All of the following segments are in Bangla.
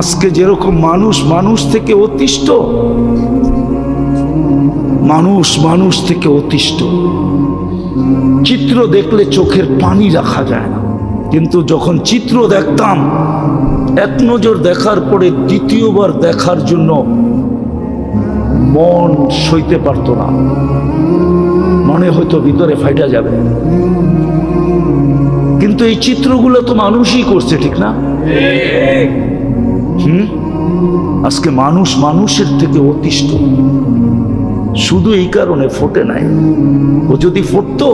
আজকে যেরকম মানুষ মানুষ থেকে অতিষ্ঠ, মানুষ মানুষ থেকে অতিষ্ঠ। চিত্র দেখলে চোখের পানি রাখা যায় না, কিন্তু যখন চিত্র দেখতাম এক নজর দেখার পরে দ্বিতীয়বার দেখার জন্য মন সইতে পারত না, মনে হয়তো ভিতরে ফাইটা যাবে। কিন্তু এই চিত্রগুলো তো মানুষই করছে, ঠিক না? আজকে মানুষ মানুষের থেকে অতিষ্ঠ, শুধু এই কারণে ফোটে নাই। ও যদি ফুটতো,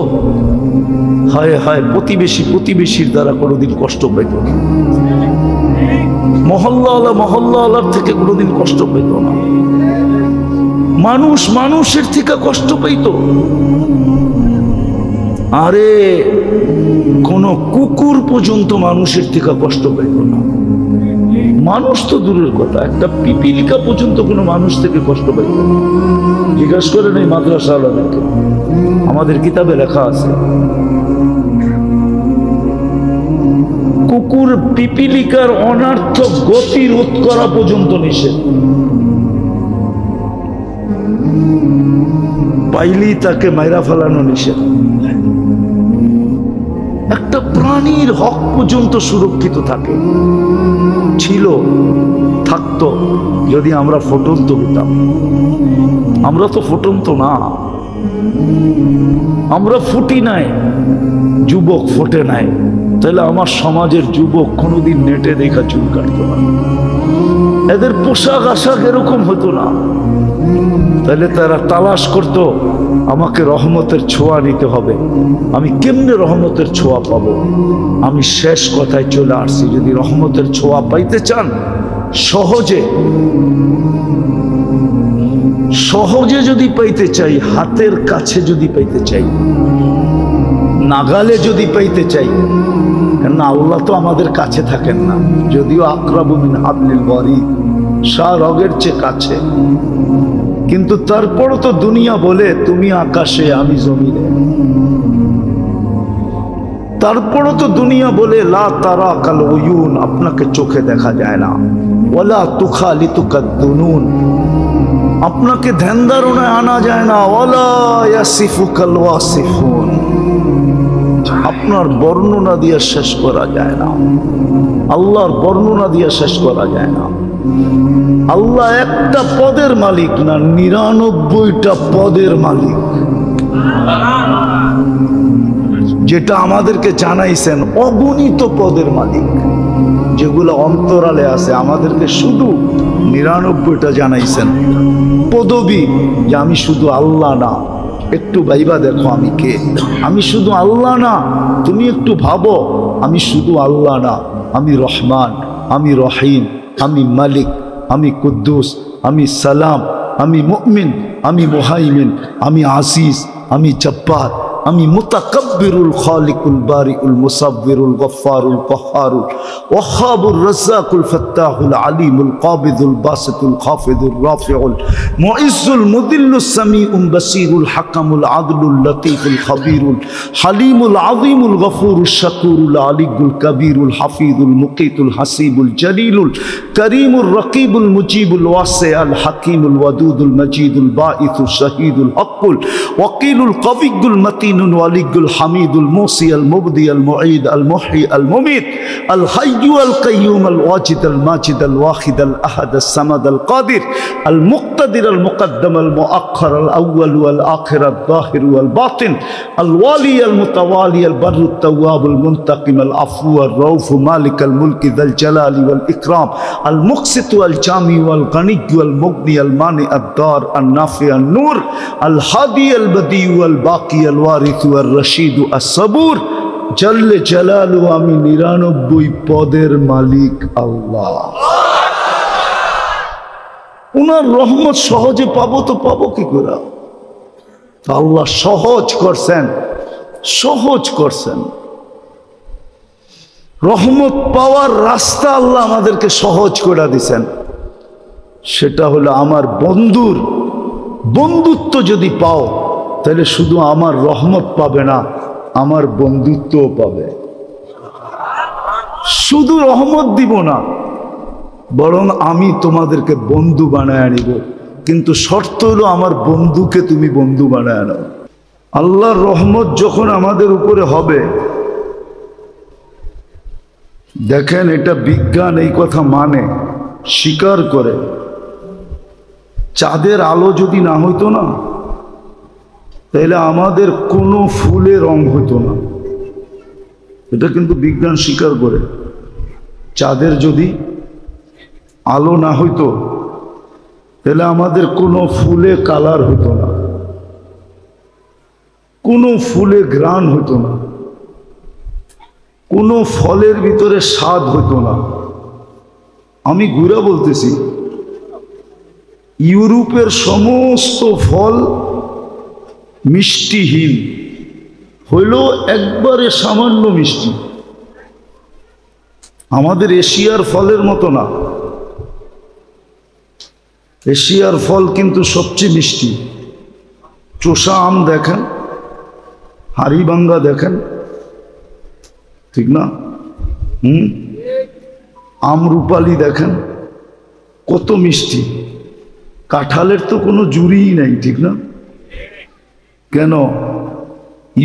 হায় হায়, প্রতিবেশী প্রতিবেশীর দ্বারা কোনোদিন কষ্ট পেত না, মহল্লাওয়ালা মহল্লাওয়ালার থেকে কোনোদিন কষ্ট পেত না, মানুষ মানুষের থেকে কষ্ট পেত। আরে কোন কুকুর পর্যন্ত মানুষের থেকে কষ্ট পেত না। মানুষ তো দূরের কথা, একটা পিপিলিকা পর্যন্ত কোনো মানুষ থেকে কষ্ট পাইত না। জিজ্ঞাসা করেন এই মাদ্রাসা আলাদাকে, আমাদের কিতাবে লেখা আছে কুকুর পিপিলিকার অনার্থক গতি রোধ করা পর্যন্ত নিষেধ, পাইলেই তাকে মাইরা ফেলানো নিষেধ। একটা প্রাণীর হক পর্যন্ত সুরক্ষিত থাকে, ছিল, থাকতো যদি আমরা ফুটন্ত হইতাম। আমরা তো ফুটন্ত না, আমরা ফুটি নাই, যুবক ফুটে নাই। তাহলে আমার সমাজের যুবক কোনোদিন নেটে দেখা চুল কাটতো না, এদের পোশাক আশাক এরকম হতো না। তাহলে তারা তালাশ করতো আমাকে রহমতের ছোঁয়া নিতে হবে, আমি কেমনে রহমতের ছোঁয়া পাবো? আমি শেষ কথায় চলে আসছি, যদি রহমতের ছোঁয়া পাইতে চান, সহজে সহজে যদি পাইতে চাই, হাতের কাছে যদি পাইতে চাই, নাগালে যদি পাইতে চাই, কেননা আল্লাহ তো আমাদের কাছে থাকেন না, যদিও আকরাবু মিন হাবলিল ওয়ারিদ, শাহরগের চেয়ে কাছে, কিন্তু তারপরও তো দুনিয়া বলে তুমি আকাশে আমি জমিনে। তারপরও তো দুনিয়া বলে লা তারা কাল উয়ুন, আপনাকে চোখে দেখা যায় না, ওয়ালা তুখালিতুকা দুনুন, আপনাকে ধ্যান ধারণায় আনা যায় না, ওয়ালা ইয়াসিফুকাল ওয়াসিফুন, আপনার বর্ণনা দিয়ে শেষ করা যায় না, আল্লাহর বর্ণনা দিয়ে শেষ করা যায় না। আল্লাহ একটা পদের মালিক না, 99টা পদের মালিক, যেটা আমাদেরকে জানাইছেন, অগণিত পদের মালিক, যেগুলো অন্তরালে আছে। আমাদেরকে শুধু 99টা জানাইছেন পদবী, যে আমি শুধু আল্লাহ না, একটু ভাইবা দেখো আমি কে, আমি শুধু আল্লাহ না, তুমি একটু ভাবো আমি শুধু আল্লাহ না, আমি রহমান, আমি রহিম, আমি মালিক, আমি কুদ্দুস, আমি সালাম, আমি মুমিন, আমি মুহাইমিন, আমি আজিজ, আমি জব্বার, আমি মুতাকাব্বিরুল খালিকুল বারিউল মুসাব্বিরুল গফফারুল কহ্হারুল ওয়াহ্হাবুর রাজ্জাকুল ফাত্তাহুল আলিমুল কাবিদুল বাসিতুল খাফিদুর রাফিউল মুইজ্জুল মুদিল্লুস সামিউল বাসিরুল হাকামুল আদলুল লতীফুল খবীরুল হালিমুল আযীমুল গফুরুশ শাকুরুল আলিয়ুল কবীরুল হাফিজুল মুকিতুল হাসিবুল জলিলুল করিমুর রকিবুল মুজিবুল ওয়াসিউল হাকিমুল ওয়াদুদুল মজিদুল বাঈসুশ শাহীদুল হকুল ওয়াকিলুল কবিয়্যুল মতিন الولي الحميد الموصي المبدي المعيد المحيي المميت الحي القيوم الواجد الماجد الواحد الأحد الصمد القادر المقتدر المقدم المؤخر الأول والآخر الظاهر والباطن الوالي المتوالي البر التواب المنتقم العفو الرؤوف مالك الملك ذا الجلال والإكرام المقسط والجامع والغني والمغني المانع الدار النافع النور الهادي البديع والباقي الوارث والرشيد الصبور جل جلاله আমি 99 পদের মালিক আল্লাহ। উনার রহমত সহজে পাবো তো পাবো কি করে? আল্লাহ সহজ করছেন, সহজ করছেন। রহমত পাওয়ার রাস্তা আল্লাহ আমাদেরকে সহজ করে দিয়েছেন। সেটা হলো আমার বন্ধুর বন্ধুত্ব যদি পাও, তাহলে শুধু আমার রহমত পাবে না, আমার বন্ধুত্বও পাবে। শুধু রহমত দিব না, বরং আমি তোমাদেরকে বন্ধু বানায় আনিব, কিন্তু শর্ত হলো আমার বন্ধুকে তুমি বন্ধু বানায় আনো। আল্লাহর রহমত যখন আমাদের উপরে হবে, দেখেন এটা বিজ্ঞান এই কথা মানে, স্বীকার করে, চাঁদের আলো যদি না হইতো না, তাহলে আমাদের কোনো ফুলে রং হইতো না। এটা কিন্তু বিজ্ঞান স্বীকার করে। চাঁদের যদি আলো না হইতো, তাহলে আমাদের কোনো ফুলে কালার হইতো না, কোনো ফুলে ঘ্রাণ হইতো না, কোনো ফলের ভিতরে স্বাদ হইতো না। আমি ঘুরা বলতেছি, ইউরোপের সমস্ত ফল মিষ্টিহীন, হইল একবারে সামান্য মিষ্টি। আমাদের এশিয়ার ফলের মতো না। এশিয়ার ফল কিন্তু সবচেয়ে মিষ্টি। চোষা আম দেখেন, হাড়িভাঙ্গা দেখেন, ঠিক না? আমরুপালি দেখেন, কত মিষ্টি। কাঁঠালের তো কোনো জুড়িই নাই, ঠিক না? কেন?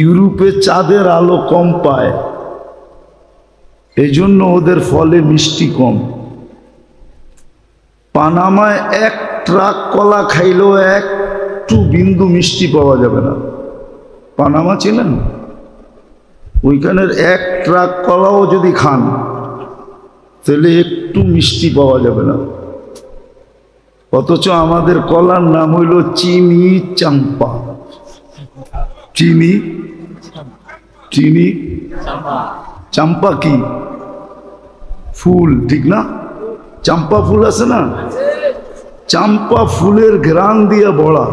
ইউরোপে চাঁদের আলো কম পায়, এই জন্য ওদের ফলে মিষ্টি কম। পানামায় এক ট্রাক কলা খাইলেও একটু বিন্দু মিষ্টি পাওয়া যাবে না। পানামা চেনেন? ওইখানের এক ট্রাক কলাও যদি খান, তাহলে একটু মিষ্টি পাওয়া যাবে না। অথচ আমাদের কলার নাম হইল চিনি চাম্পা। চিনি চিনি চাম্পা কি ফুল, ঠিক না? চাম্পা ফুল আছে না, চাম্পা ফুলের ঘ্রাণ দিয়া বড়া।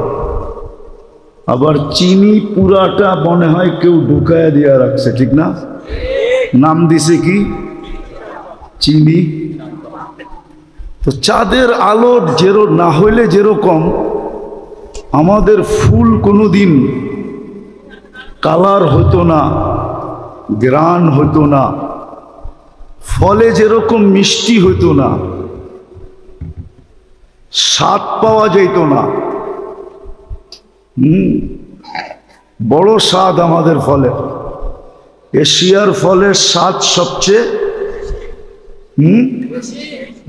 আবার চিনি পুরাটা মনে হয় কেউ ঢুকায় দিয়া রাখছে, ঠিক না? নাম দিছে কি? চিনি। তো চাঁদের আলো না হইলে যেরকম আমাদের ফুল কোনোদিন কালার হতো না, ঘ্রাণ হতো না, ফলে যেরকম মিষ্টি হতো না, স্বাদ পাওয়া যেত না। বড় স্বাদ আমাদের ফলে। এশিয়ার ফলের স্বাদ সবচেয়ে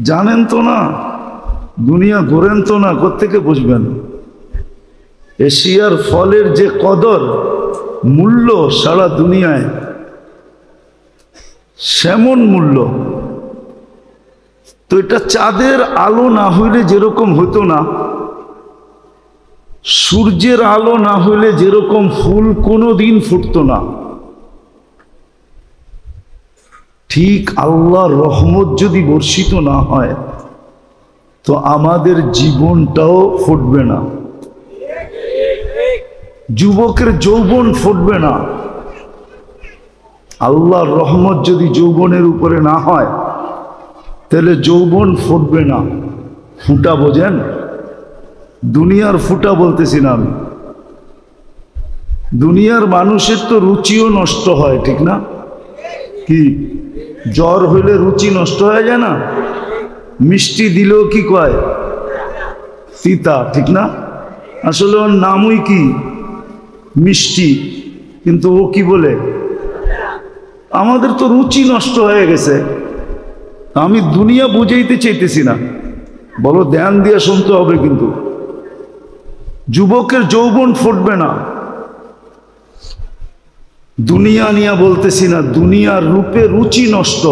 জানেন তো না, দুনিয়া ঘোরেন তো না, কোত্থেকে বুঝবেন? এশিয়ার ফলের যে কদর মূল্য সারা দুনিয়ায়, সেমন মূল্য। তো এটা চাঁদের আলো না হইলে যেরকম হতো না, সূর্যের আলো না হইলে যেরকম ফুল কোনোদিন ফুটতো না, ঠিক আল্লাহর রহমত যদি বর্ষিত না হয়, তো আমাদের জীবনটাও ফুটবে না। যুবকের যৌবন ফুটবে না। আল্লাহর রহমত যদি যৌবনের উপরে না হয়, তাহলে যৌবন ফুটবে না। ফুটা বোঝেন? দুনিয়ার ফুটা বলতেছি না আমি। দুনিয়ার মানুষের তো রুচিও নষ্ট হয়, ঠিক না? কি জ্বর হইলে রুচি নষ্ট হয়ে যায় না? মিষ্টি দিলেও কি কয়? তিতা, ঠিক না? আসলে ওর নামই কি? মিষ্টি, কিন্তু ও কি বলে? আমাদের তো রুচি নষ্ট হয়ে গেছে। আমি দুনিয়া বুঝাইতে চাইতেছি না, বলো ধ্যান দিয়ে শুনতে হবে। কিন্তু যুবকের যৌবন ফুটবে না। দুনিয়া নিয়ে বলতেছি না, দুনিয়ার রূপে রুচি নষ্ট।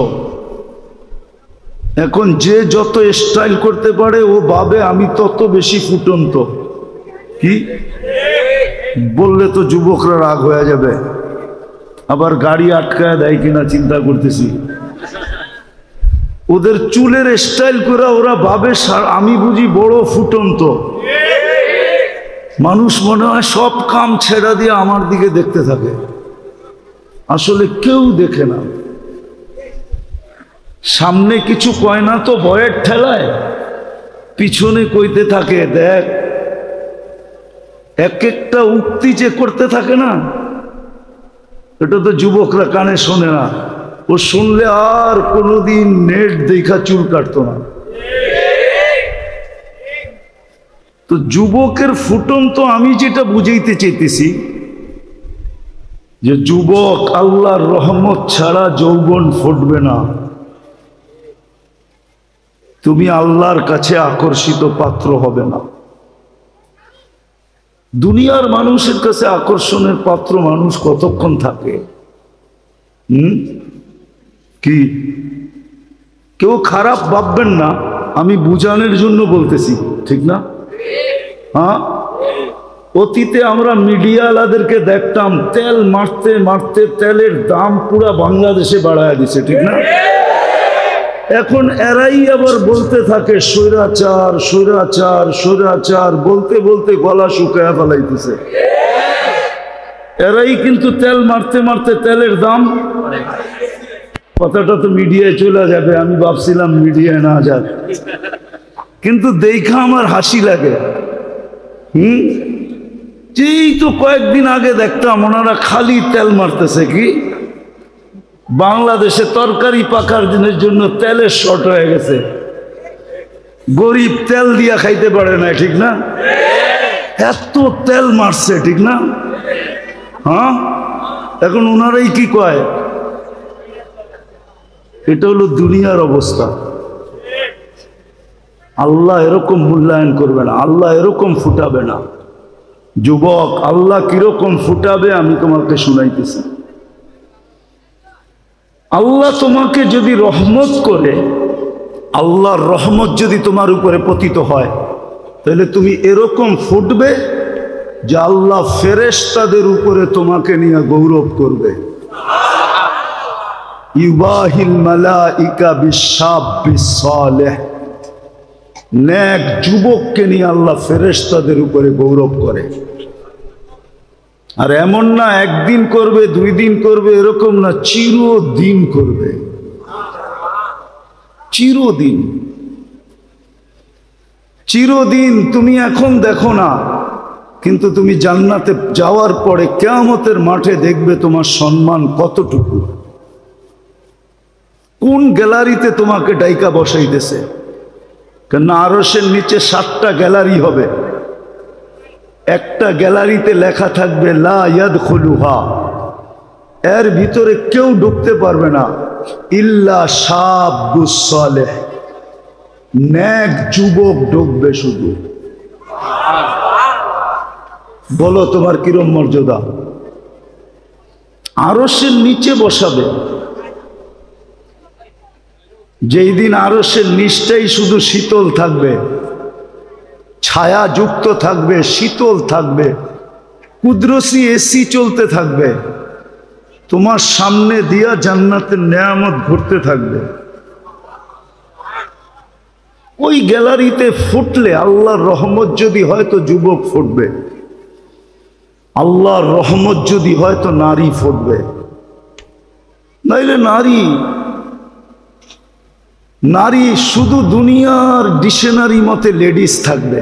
এখন যে যত স্টাইল করতে পারে, ও ভাবে আমি তত বেশি ফুটন্ত। কি বললে তো যুবকরা রাগ হয়ে যাবে, আবার গাড়ি আটকায় দেয় কিনা চিন্তা করতেছি। ওদের চুলের স্টাইল করে ওরা ভাবে আমি বুঝি বড় ফুটন্ত। মানুষ মনে হয় সব কাম ছেড়া দিয়ে আমার দিকে দেখতে থাকে, আসলে কেউ দেখে না। সামনে কিছু কয় না তো ভয়ের ঠেলায় পিছনে কইতে থাকে, দেখ। এক একটা উক্তি যে করতে থাকে না, এটা তো যুবকরা কানে শোনে না। ও শুনলে আর কোনোদিন নেট দেখা চুল কাটতো না। তো যুবকের ফুটন্ত আমি যেটা বুঝাইতে চাইতেছি যে যুবক, আল্লাহর রহমত ছাড়া যৌবন ফুটবে না। তুমি আল্লাহর কাছে আকর্ষিত পাত্র হবে না। দুনিয়ার মানুষের কাছে আকর্ষণের পাত্র মানুষ কতক্ষণ থাকে? কি কেউ খারাপ ভাববেন না, আমি বুঝানোর জন্য বলতেছি, ঠিক না? হ্যাঁ, অতীতে আমরা মিডিয়াওয়ালাদেরকে দেখতাম তেল মারতে মারতে তেলের দাম পুরা বাংলাদেশে বাড়ায় দিছে, ঠিক না? এখন এরাই আবার বলতে থাকে স্বৈরাচার স্বৈরাচার স্বৈরাচার, বলতে বলতে গলা শুকায়া ফেলাইতেছে। এরাই কিন্তু তেল মারতে মারতে তেলের দাম, কথাটা তো মিডিয়ায় চলে যাবে, আমি ভাবছিলাম মিডিয়ায় না যাক, কিন্তু দেখা আমার হাসি লাগে। যেই তো কয়েকদিন আগে দেখতাম ওনারা খালি তেল মারতেছে। কি বাংলাদেশে তরকারি পাকার দিনের জন্য তেলের শর্ট হয়ে গেছে, গরিব তেল দিয়া খাইতে পারে না, ঠিক না? এত তেল মারছে, ঠিক না? হ্যাঁ, এখন ওনারাই কি কয়, এটা হলো দুনিয়ার অবস্থা। আল্লাহ এরকম মূল্যায়ন করবে না, আল্লাহ এরকম ফুটাবে না। যুবক, আল্লাহ কিরকম ফুটাবে আমি তোমাকে শুনাইতেছি। আল্লাহ তোমাকে যদি রহমত করে, আল্লাহর রহমত যদি তোমার উপরে পতিত হয়, তাহলে তুমি এরকম ফুটবে যে আল্লাহ ফেরেশতাদের উপরে তোমাকে নিয়ে গৌরব করবে। ইউবাহিল মালাইকা বিশাব্বিস সালেহ, নেক যুবককে নিয়ে আল্লাহ ফেরেশতাদের উপরে গৌরব করে। আর এমন না একদিন করবে, 2 দিন করবে, এরকম না, চিরদিন করবে, চিরদিন। চিরদিন তুমি এখন দেখো না, কিন্তু তুমি জান্নাতে যাওয়ার পরে কিয়ামতের মাঠে দেখবে তোমার সম্মান কতটুকু। কোন গ্যালারিতে তোমাকে ডাইকা বসাইতেছে? কেন আরশের নিচে 7টা গ্যালারি হবে, একটা গ্যালারিতে লেখা থাকবে লা ইয়াদখুলুহা, এর ভিতরে কেউ ঢুকতে পারবে না, ইল্লা শাবুস সালেহ, নেক যুবক ঢুকবে শুধু। বলো তোমার কিরম মর্যাদা? আরশের নিচে বসাবে, যেই দিন আরশের নিচটাই শুধু শীতল থাকবে, ছায়া যুক্ত থাকবে, শীতল থাকবে, কুদরতি এসি চলতে থাকবে, তোমার সামনে দিয়া জান্নাতের নেয়ামত ঘুরতে থাকবে। ওই গ্যালারিতে ফুটলে আল্লাহর রহমত যদি হয় তো যুবক ফুটবে, আল্লাহর রহমত যদি হয় তো নারী ফুটবে, নাইলে নারী শুধু দুনিয়ার ডিকশনারি মতে লেডিস থাকবে,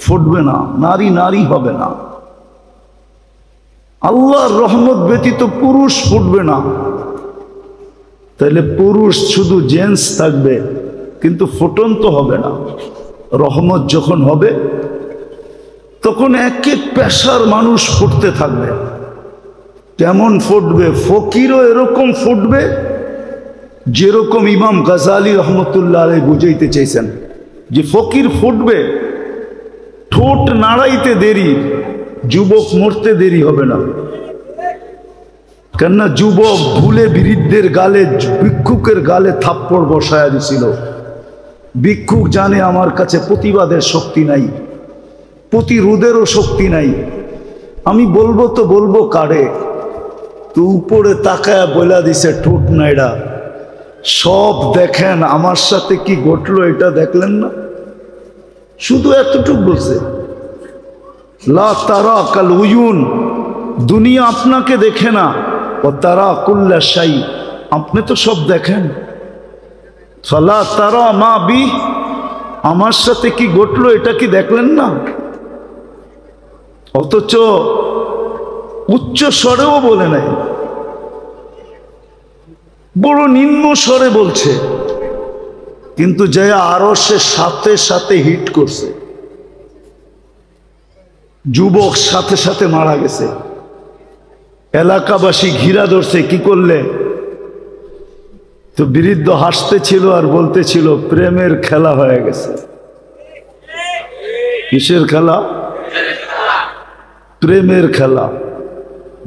ফুটবে না, নারী হবে না। আল্লাহর রহমত ব্যতীত পুরুষ ফুটবে না, তাহলে পুরুষ শুধু জেন্টস থাকবে, কিন্তু ফুটন্ত হবে না। রহমত যখন হবে তখন এক এক পেশার মানুষ ফুটতে থাকবে। কেমন ফুটবে? ফকিরও এরকম ফুটবে যেরকম ইমাম গাজালি রহমতুল্লাহ আলাইহি বুঝাইতে চাইছেন, যে ফকির ফুটবে, ঠোঁট নাড়াইতে দেরি, যুবক মরতে দেরি হবে না। কেননা যুবক ভুলে বৃদ্ধের গালে, ভিক্ষুকের গালে থাপ্পড় বসায়া দিছিল। ভিক্ষুক জানে আমার কাছে প্রতিবাদের শক্তি নাই, প্রতিরোধেরও শক্তি নাই, আমি বলবো তো বলবো কারে, তো উপরে তাকায়া বলা দিছে ঠোঁট নাইড়া, সব দেখেন আমার সাথে কি ঘটলো এটা দেখলেন না? শুধু এতটুকু বলছে, লা তারা কাল উয়ুন, দুনিয়া আপনাকে দেখে না, ও তারা কুল্লা শাই, আপনি তো সব দেখেন। ফালা তারা মা বি, আমার সাথে কি ঘটলো এটা কি দেখলেন না? অথচ উচ্চ স্বরেও বলে নাই, বড় নিম্ন স্বরে বলছে, কিন্তু যে আরো সে সাথে সাথে হিট করছে, যুবক সাথে সাথে মারা গেছে। এলাকাবাসী ঘিরা ধরছে, কি করলে? তো বৃদ্ধ হাসতেছিল আর বলতেছিল, প্রেমের খেলা হয়ে গেছে। কিসের খেলা? প্রেমের খেলা।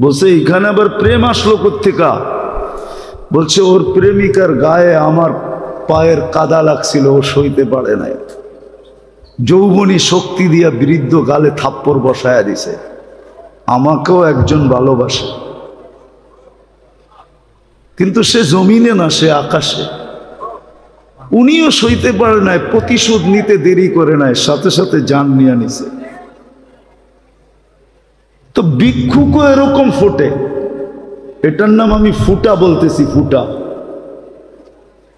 বলছে এখানে আবার প্রেম আসলো কোত্থেকা? বলছে ওর প্রেমিকার গায়ে আমার পায়ের কাদা লাগছিল, ও সইতে পারে নাই। যৌবনী শক্তি দিয়া বৃদ্ধ গালে থাপ্পড় বসায়া দিছে, আমাকেও একজন ভালোবাসে, কিন্তু সে জমিনে না, সে আকাশে। উনিও সইতে পারে নাই, প্রতিশোধ নিতে দেরি করে নাই, সাথে সাথে জান নিয়ে নিছে। তো ভিক্ষুকও এরকম ফোটে, এটার নাম আমি ফুটা বলতেছি, ফুটা।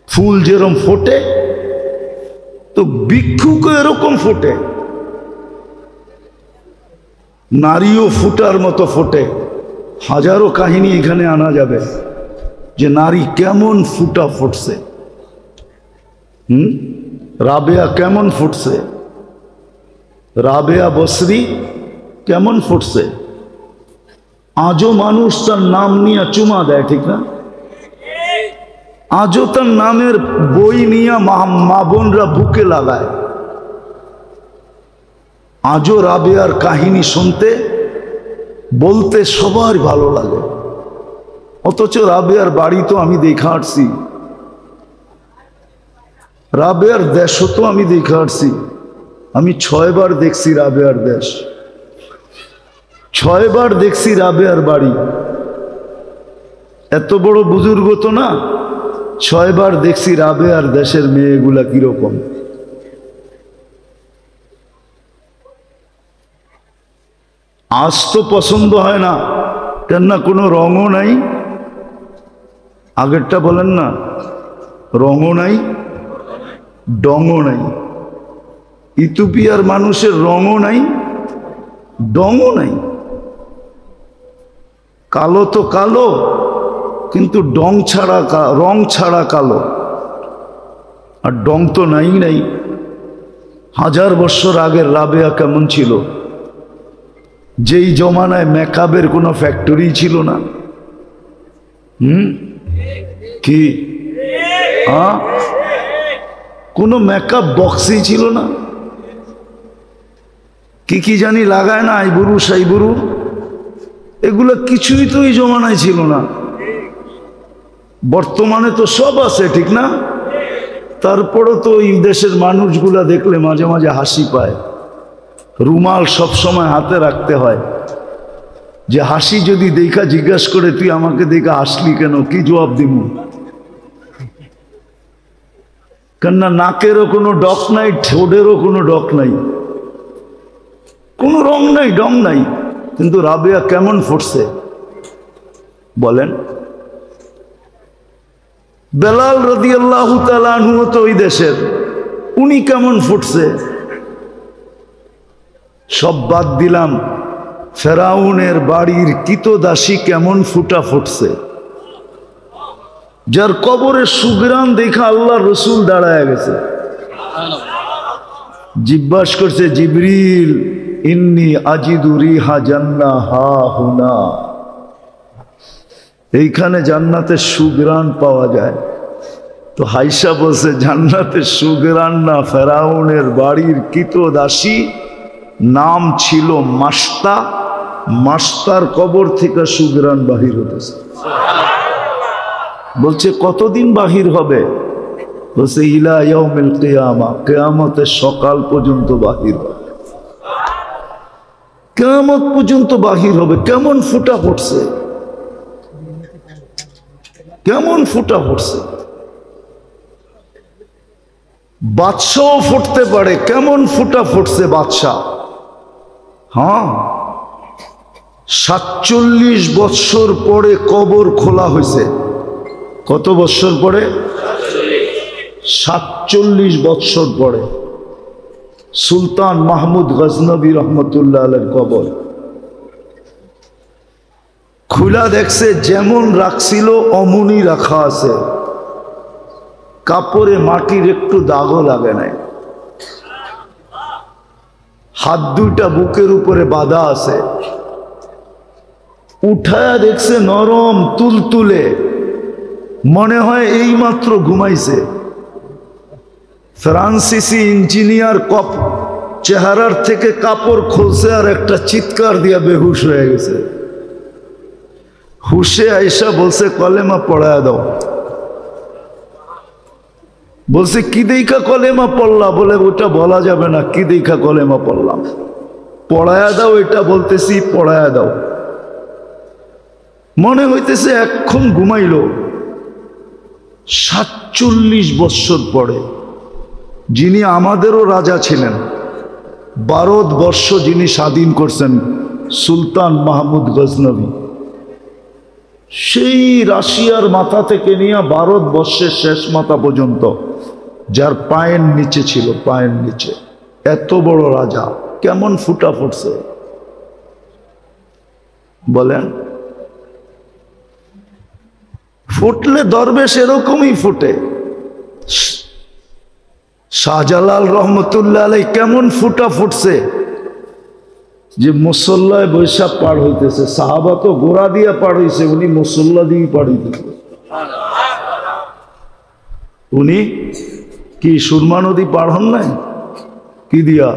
ফুল যেরকম ফোটে, তো ভিক্ষুকও এরকম ফোটে। নারীও ফুটার মতো ফোটে। হাজারো কাহিনী এখানে আনা যাবে যে নারী কেমন ফুটা ফুটছে। রাবেয়া কেমন ফুটছে, রাবেয়া বসরি কেমন ফুটছে। আজও মানুষ তার নাম নিয়ে চুমা দেয়, ঠিক না? আজও তার নামের বই নিয়ে মা বোনরা বুকে লাগায়। আজও রাবেয়ার কাহিনী শুনতে বলতে সবার ভালো লাগে, অথচ রাবেয়ার বাড়ি তো আমি দেখা আসছি, রাবেয়ার দেশও তো আমি দেখা আসছি। আমি 6 বার দেখছি রাবেয়ার দেশ, 6 বার দেখছি রাবেয়ার বাড়ি। এত বড় বুজুর্গ তো না, 6 বার দেখছি রাবেয়ার দেশের মেয়েগুলা কিরকম। আজ তো পছন্দ হয় না, কেননা কোনো রঙও নাই। আগেরটা বলেন না, রঙও নাই, ডঙও নাই। ইথিওপিয়ার মানুষের রঙও নাই, ডঙও নাই। কালো তো কালো, কিন্তু রং ছাড়া কালো, আর ডং তো নাই নাই। 1000 বছর আগের রাবেয়া কেমন ছিল? যেই জমানায় মেকআপের কোনো ফ্যাক্টরি ছিল না। কি কোনো মেকআপ বক্সই ছিল না। কি কি জানি লাগায় না, আইবুরু সাইবুরু, এগুলো কিছুই তো এই জমানায় ছিল না। বর্তমানে তো সব আছে, ঠিক না? তারপরও তো এই দেশের মানুষগুলা দেখলে মাঝে মাঝে হাসি পায়। রুমাল সব সময় হাতে রাখতে হয়, যে হাসি যদি দেখা জিজ্ঞাসা করে তুই আমাকে দেখা হাসলি কেন, কি জবাব দিব? কেননা নাকেরও কোনো ডক নাই, ঠোঁটেরও কোনো ডক নাই, কোনো রং নাই, ডং নাই। কিন্তু রাবেয়া কেমন ফুটছে বলেন? বেলাল রাদিয়াল্লাহু তাআলা আনহু তো ওই দেশের, উনি কেমন ফুটছে? সব বাদ দিলাম, ফেরাউনের বাড়ির কিতদাসী কেমন ফুটা ফুটছে, যার কবরের সুগ্রাণ দেখা আল্লাহ রসুল দাঁড়ায় গেছে। জিজ্ঞাসা করছে, জিবরিল ইন্নী আজিদু রিহা জান্নাহ হা হুনা, এইখানে জান্নাতের সুগ্রাণ পাওয়া যায়। তো হাইসা বলছে, জান্নাতের সুগ্রাণ না, ফেরাউনের বাড়ির কিতদাসী, নাম ছিল মাস্তা, মাস্তার কবর থেকে সুগ্রাণ বাহির হতেছে। বলছে কতদিন বাহির হবে? বলছে ইলা ইয়াউমিল কিয়ামা, কিয়ামতের সকাল পর্যন্ত বাহির হবে, কিয়ামত পর্যন্ত বাহির হবে। কেমন ফুটা ফুটছে, কেমন ফুটা ফুটছে। বাদশাও ফুটতে পারে, কেমন ফুটা ফুটছে বাদশাহ। হ্যাঁ, 47 বৎসর পরে কবর খোলা হয়েছে। কত বৎসর পরে? 47 বৎসর পরে সুলতান মাহমুদ গজনবী রহমতুল্লাহ আলাইহির কবর খোলা। দেখছে যেমন রাখছিল অমনি রাখা আছে, কাপড়ে মাটির একটু দাগও লাগে নাই, হাত দুইটা বুকের উপরে বাঁধা আছে, উঠায়া দেখছে নরম তুলতুলে, মনে হয় এইমাত্র ঘুমাইছে। ফ্রান্সিসি ইঞ্জিনিয়ার কপ চেহারার থেকে কাপড় খুলছে আর একটা চিৎকার দিয়া বেহুশ হয়ে গেছে। হুশে আইসা বলছে কলেমা পড়ায়া দাও। বলছে কি দেখা কলেমা পড়লা? বলে ওটা বলা যাবে না, কি দেখা কলেমা পড়লাম। পড়ায়া দাও, এটা বলতেছি পড়ায়া দাও। মনে হইতেছে এখন ঘুমাইল। 47 বৎসর পরে যিনি আমাদেরও রাজা ছিলেন, ভারতবর্ষ যিনি স্বাধীন করছেন, সুলতান মাহমুদ গজনবী, সেই রাশিয়ার মাথা থেকে নিয়ে ভারতবর্ষের শেষ মাথা পর্যন্ত যার পায়ের নিচে ছিল, পায়ের নিচে এত বড় রাজা, কেমন ফুটা ফুটছে বলেন? ফুটলে দরবেশ এরকমই ফুটে। শাহজালাল রহমতুল্লাহ আলাই কেমন ফুটা ফুটছে যে মুসল্লায় বৈশাখ পার হইতেছে। সাহাবা তো গোড়া দিয়া পার হইছে, উনি মুসল্লা দিয়ে পার হইতেছে। উনি কি সুরমা নদী পার হন নাই? কি দিয়া?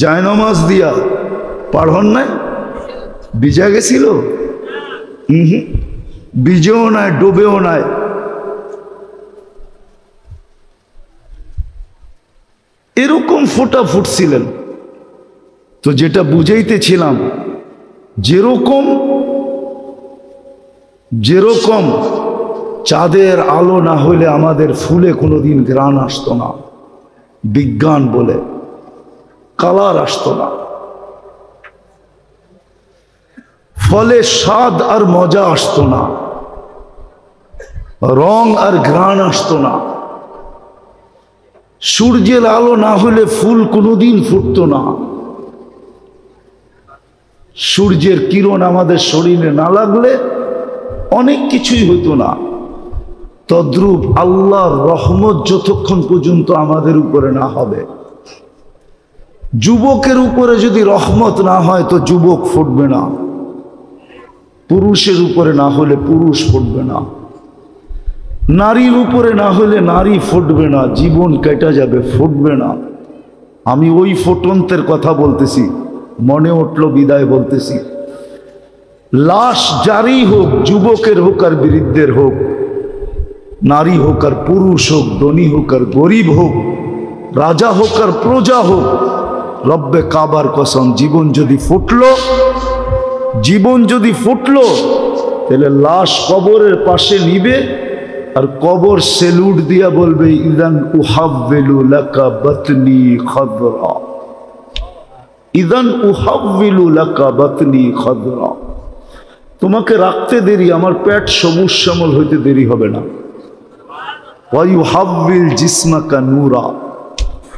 জায়নামাজ দিয়া পার হন নাই? ভিজা গেছিল? ভিজেও নাই, ডুবেও নাই। এরকম ফোটা ফুটছিলেন। তো যেটা বুঝাইতেছিলাম, যেরকম যেরকম চাঁদের আলো না হলে আমাদের ফুলে কোনোদিন ঘ্রাণ আসতো না, বিজ্ঞান বলে কালার আসতো না, ফলে স্বাদ আর মজা আসতো না, রং আর ঘ্রাণ আসতো না। সূর্যের আলো না হলে ফুল কোনোদিন ফুটতো না। সূর্যের কিরণ আমাদের শরীরে না লাগলে অনেক কিছুই হতো না। তদ্রূপ আল্লাহর রহমত যতক্ষণ পর্যন্ত আমাদের উপরে না হবে, যুবকের উপরে যদি রহমত না হয় তো যুবক ফুটবে না, পুরুষের উপরে না হলে পুরুষ ফুটবে না, নারীর উপরে না হলে নারী ফুটবে না, জীবন কেটে যাবে, ফুটবে না। আমি ওই ফুটন্তের কথা বলতেছি, মনে উঠলো বিদায় বলতেছি। লাশ যারই হোক, যুবকের হোক আর বৃদ্ধের হোক, নারী হোক আর পুরুষ হোক, ধনী হোক আর গরিব হোক, রাজা হোক আর প্রজা হোক, রব্বে কাবার কসম, জীবন যদি ফুটলো, জীবন যদি ফুটলো, তাহলে লাশ কবরের পাশে নিবে আর কবর সেলুট দিয়া বলবে, ইদান উহাব্বিলু লাকা বাতনি খাদরা, ইদান উহাব্বিলু লাকা বাতনি খাদরা। তোমাকে রাখতে দেরি, আমার পেট সবুজ শ্যামল হইতে দেরি হবে না। ওয়া ইউহাব্বিল জিসমাকা নূরা,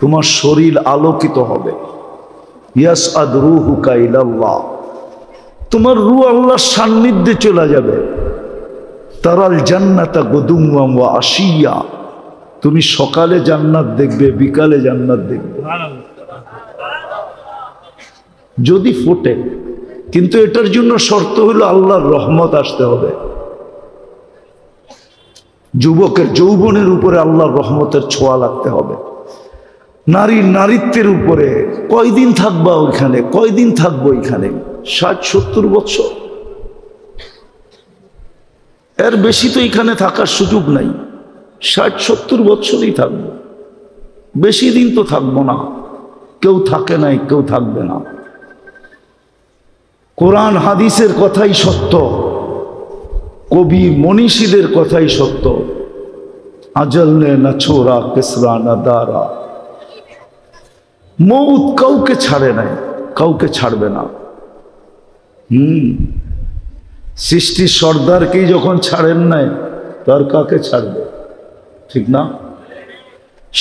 তোমার শরীর আলোকিত হবে। ইয়াসআদ রূহুকা ইলাল্লাহ, তোমার রূহ আল্লাহর সান্নিধ্যে চলে যাবে। তারাল জান্নাতা গুদুওয়াম ওয়া আশিয়া, তুমি সকালে জান্নাত দেখবে, বিকালে জান্নাত দেখবে, যদি ফোটে। কিন্তু এটার জন্য শর্ত হলো আল্লাহর রহমত আসতে হবে। যুবকের যৌবনের উপরে আল্লাহর রহমতের ছোঁয়া লাগতে হবে। নারীর নারীত্বের উপরে কয়দিন থাকবা ওইখানে, কয়দিন থাকবো ওইখানে? 60-70 বছর, এর বেশি তো এখানে থাকার সুযোগ নাই। 60-70 বছরই থাকবো, বেশি দিন তো থাকবো না। কেউ থাকে নাই, কেউ থাকবে না। কোরআন হাদিসের কথাই সত্য, কবি মনীষীদের কথাই সত্য। আজল নে না ছোড়া কেসরা না দারা, মৌত কাউকে ছাড়ে নাই, কাউকে ছাড়বে না। সৃষ্টির সর্দারকেই যখন ছাড়েন নাই, তার কাকে ছাড়বে? ঠিক না?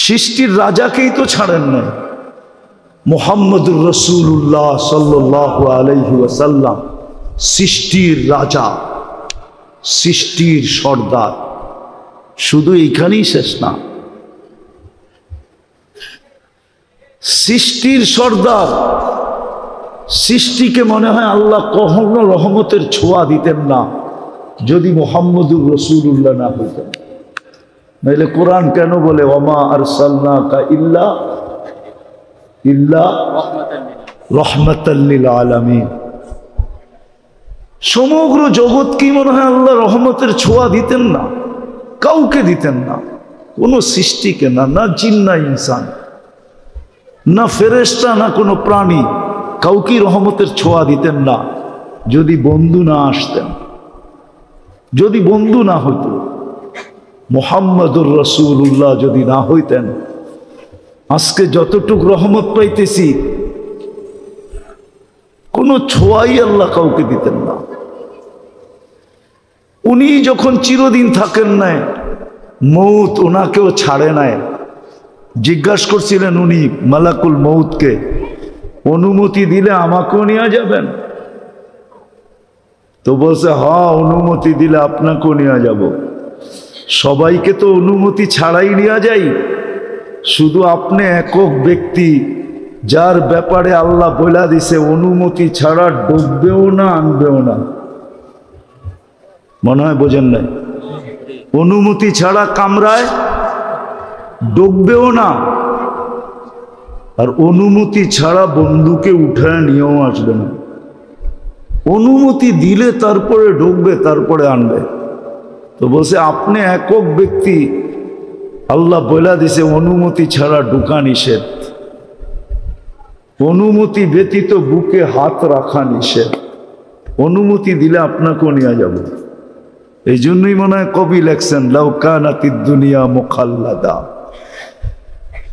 সৃষ্টির রাজাকেই তো ছাড়েন নাই। মুহাম্মদুর রাসূলুল্লাহ সাল্লাল্লাহু আলাইহি ওয়াসাল্লাম সৃষ্টির রাজা, সৃষ্টির সর্দার। শুধু এইখানেই শেষ না, সৃষ্টির সর্দার, সৃষ্টিকে মনে হয় আল্লাহ কখনো রহমতের ছোঁয়া দিতেন না যদি মুহাম্মদুর রাসূলুল্লাহ না হইতেন। নাইলে কোরআন কেন বলে ওমা আরসালনাকা ইল্লা রাহমাতাল লিল আলামিন। সমগ্র জগৎ কি মনে হয় আল্লাহ রহমতের ছোঁয়া দিতেন না? কাউকে দিতেন না, কোনো সৃষ্টিকে না, না জিন না ইনসান, না ফেরেশতা, না কোনো প্রাণী, কাউকে রহমতের ছোঁয়া দিতেন না যদি বন্ধু না আসতেন, যদি বন্ধু না হইত, মুহাম্মদুর রাসূলুল্লাহ যদি না হইতেন। আজকে যতটুক রহমত পাইতেছি কোনো ছোঁয়াই আল্লাহ কাউকে দিতেন না। উনি যখন চিরদিন থাকেন নাই, মৌত ওনাকেও ছাড়ে নাই। জিজ্ঞাসা করছিলেন উনি মালাকুল মৌতকে, অনুমতি দিলে আমাকেও নিয়ে যাবেন? তো বলছে হ্যাঁ, অনুমতি দিলে আপনাকেও নিয়ে যাব। সবাইকে তো অনুমতি ছাড়াই নিয়ে যাই, শুধু আপনি একক ব্যক্তি যার ব্যাপারে আল্লাহ বলে দিছে অনুমতি ছাড়া ডুববেও না, আনবেও না। মনে হয় বোঝেন নাই? অনুমতি ছাড়া কামরায় ডুববেও না, আর অনুমতি ছাড়া বন্ধুকে উঠায় নিয়েও আসবে না। অনুমতি দিলে তারপরে ঢুকবে, তারপরে আনবে। তো বলছে আপনি একক ব্যক্তি, আল্লাহ বলে দিছে অনুমতি ছাড়া ঢুকা নিষেধ, অনুমতি ব্যতীত বুকে হাত রাখা নিষেধ, অনুমতি দিলে আপনাকেও নিয়ে যাব। এই জন্যই মনে হয় কবি লেখছেন লাউ কানাতিদ দুনিয়া মুখাল্লাদা,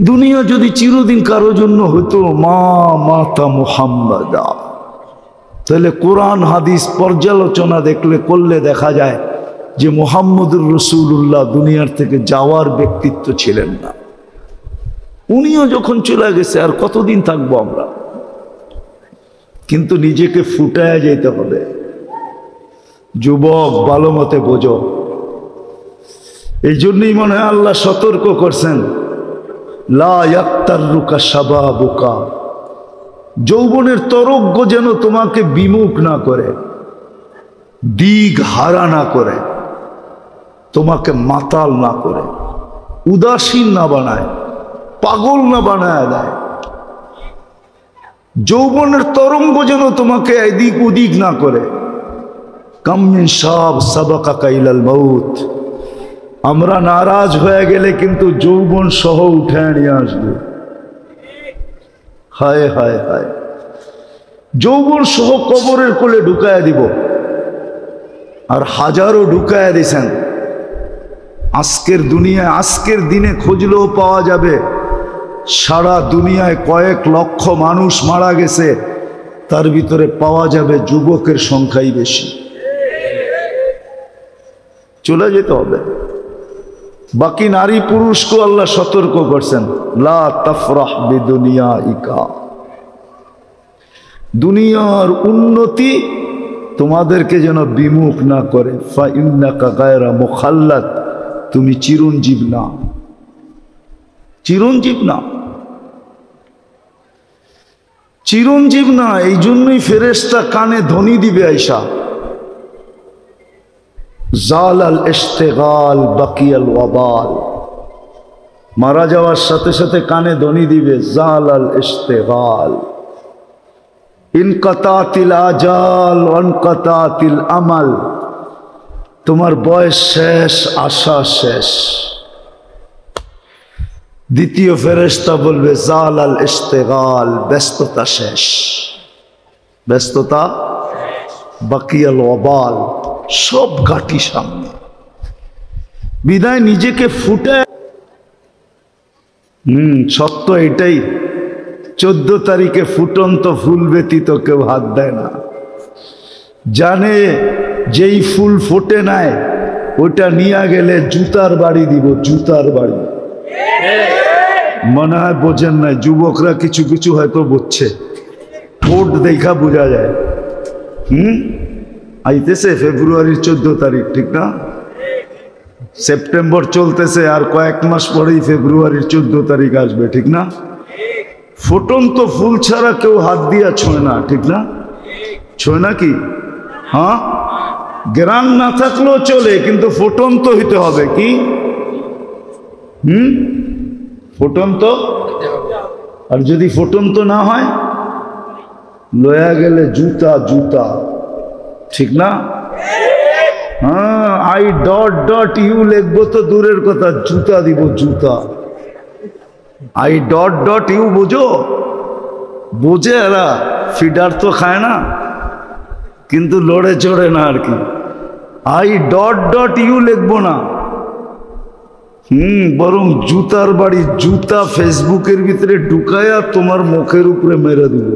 দুনিয়া যদি চিরদিন কারো জন্য হতো মা মাতা মুহাম্মাদা। তাহলে কোরআন হাদিস পর্যালোচনা করলে দেখা যায় যে মুহাম্মদুর রাসূলুল্লাহ দুনিয়ার থেকে যাওয়ার ব্যক্তিত্ব ছিলেন না। উনিও যখন চলে গেছে আর কতদিন থাকবো আমরা? কিন্তু নিজেকে ফুটায় যেতে হবে। যুবক ভালো মতে বোঝো। এই জন্যই মনে হয় আল্লাহ সতর্ক করছেন লা ইয়াক্তাররুকা শাবাবুকা, যৌবনের তরঙ্গ যেন তোমাকে বিমুখ না করে, দিক হারা না করে, তোমাকে মাতাল না করে, উদাসীন না বানায়, পাগল না বানায় দেয়। যৌবনের তরঙ্গ যেন তোমাকে এদিক ওদিক না করে। কাম মিন শাব সাবাকাকা ইলাল মাউত, আমরা নারাজ হয়ে গেলে কিন্তু যৌবন সহ উঠে নিয়ে আসবে। হায় হায় হায়, যৌবন সহ কবরের কোলে ঢুকায় দিব। আর হাজারো ঢুকায় দিছেন। আজকের দুনিয়ায়, আজকের দিনে খুঁজলেও পাওয়া যাবে সারা দুনিয়ায় কয়েক লক্ষ মানুষ মারা গেছে, তার ভিতরে পাওয়া যাবে যুবকের সংখ্যাই বেশি। চলে যেতে হবে। বাকি নারী পুরুষকে আল্লাহ সতর্ক করছেন লা তাফরাহ বিদুনিয়াইকা, দুনিয়ার উন্নতি তোমাদেরকে যেন বিমুখ না করে। ফা ইন্নাকা গায়রা মুখাল্লাদ, তুমি চিরঞ্জীব না, চিরঞ্জীব না, চিরঞ্জীব না। এই জন্যই ফেরেশতা কানে ধ্বনি দিবে আয়সা, জালাল ইশতিগাল বাকিয়াল ওয়াবাল, মারা যাওয়ার সাথে সাথে কানে ধ্বনি দিবে জালাল ইশতিগাল, ইনকাতাতিল আজাল ওয়ানকাতাতিল আমাল, তোমার বয়স শেষ, আশা শেষ। দ্বিতীয় ফেরেশতা বলবে জালাল ইশতিগাল, ব্যস্ততা শেষ, ব্যস্ততা, বাকিয়াল ওয়াবাল, সব ঘাটি সামনে। বিদায় নিজেকে ফুটে। সত্য এটাই, 14 তারিখে ফুটন্ত ফুল ব্যতীত কেউ হাত দেয় না। জানে যেই ফুল ফোটে নাই ওটা নিয়ে গেলে জুতার বাড়ি দিব, জুতার বাড়ি। মনে হয় বোঝেন নাই, যুবকরা কিছু কিছু হয়তো বুঝছে, ঠোঁট দেখা বোঝা যায়। আইতেছে ফেব্রুয়ারির 14 তারিখ, ঠিক না? সেপ্টেম্বর চলতেছে, আর কয়েক মাস পরেই ফেব্রুয়ারির 14 তারিখ আসবে, ঠিক না? ফুটন্ত ফুল ছাড়া কেউ হাত দিয়া ছোঁয় না, ঠিক না? ছোঁয় না কি? হ্যাঁ, গ্রাম না থাকলেও চলে, কিন্তু ফুটন্ত হইতে হবে। কি ফুটন্ত? আর যদি ফুটন্ত না হয়, লয়া গেলে জুতা জুতা, ঠিক না? হ্যাঁ, আই ডট ডট ইউ লিখবো তো দূরের কথা, জুতা দিব জুতা। আই ডট ডট ইউ বোঝো? বোঝে এরা, ফিডার তো খায় না, কিন্তু লড়ে চড়ে না আর কি। আই ডট ডট ইউ লিখবো না, বরং জুতার বাড়ি, জুতা ফেসবুকের ভিতরে ঢুকায়া তোমার মুখের উপরে মেরে দিব।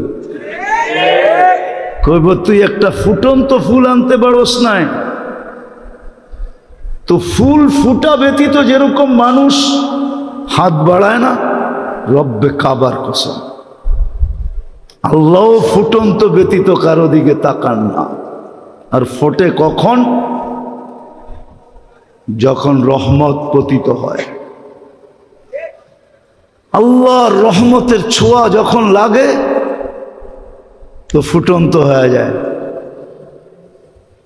কইব তুই একটা ফুটন্ত ফুল আনতে পারোস নাই? তো ফুল ফুটা ব্যতীত যেরকম মানুষ হাত বাড়ায় না, রব্বে কাবার কসম আল্লাহ ফুটন্ত ব্যতীত কারো দিকে তাকান না। আর ফোটে কখন? যখন রহমত পতিত হয়, আল্লাহর রহমতের ছোঁয়া যখন লাগে তো ফুটন্ত হয়ে যায়।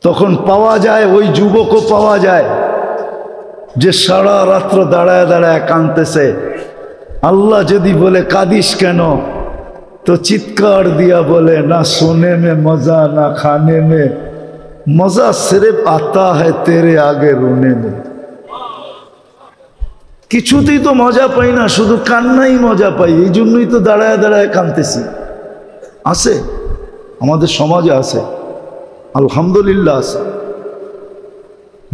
তখন পাওয়া যায়, ওই যুবকও পাওয়া যায় যে সারা রাত্র দাঁড়ায় দাঁড়ায় কাঁদতেছে। আল্লাহ যদি বলে কাঁদিস কেন, তো চিৎকার দিয়া বলে না সোনে মে মজা না খানে মে মজা, সির্ফ আতা হ্যায় তেরে আগে রোনে মে। কিছুতেই তো মজা পাই না, শুধু কান্নাই মজা পাই, এই জন্যই তো দাঁড়ায় দাঁড়ায় কাঁদতেছি। আছে আমাদের সমাজে, আছে, আলহামদুলিল্লাহ আছে।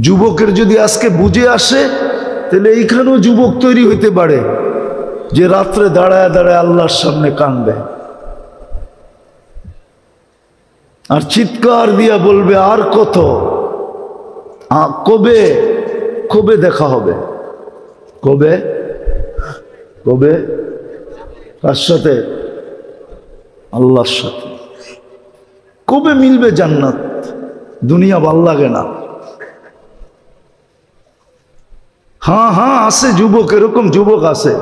যুবকের যদি আজকে বুঝে আসে, তাহলে এইখানেও যুবক তৈরি হইতে পারে যে রাত্রে দাঁড়ায় দাঁড়ায় আল্লাহর সামনে কাঁদবে আর চিৎকার দিয়া বলবে আর কত, কবে কবে দেখা হবে, কবে কবে, কার সাথে? আল্লাহর সাথে। কবে মিলবে জান্নাত? দুনিয়া ভাল লাগে না। হ্যাঁ হ্যাঁ আছে যুবক, এরকম যুবক আছে